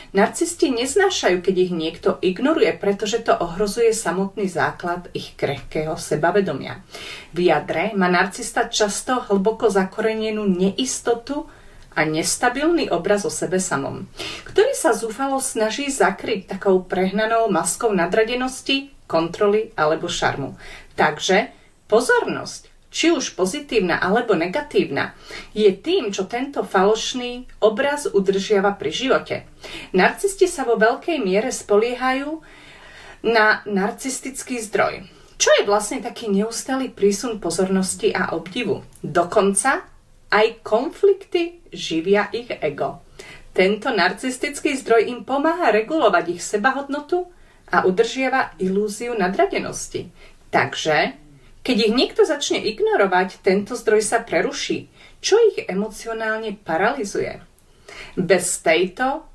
Narcisti neznášajú, keď ich niekto ignoruje, pretože to ohrozuje samotný základ ich krehkého sebavedomia. V jadre má narcista často hlboko zakorenenú neistotu a nestabilný obraz o sebe samom, ktorý sa zúfalo snaží zakryť takou prehnanou maskou nadradenosti, kontroly alebo šarmu. Takže pozornosť, či už pozitívna alebo negatívna, je tým, čo tento falošný obraz udržiava pri živote. Narcisti sa vo veľkej miere spoliehajú na narcistický zdroj, čo je vlastne taký neustály prísun pozornosti a obdivu. Dokonca aj konflikty živia ich ego. Tento narcistický zdroj im pomáha regulovať ich sebahodnotu a udržiava ilúziu nadradenosti. Takže keď ich niekto začne ignorovať, tento zdroj sa preruší, čo ich emocionálne paralizuje. Bez tejto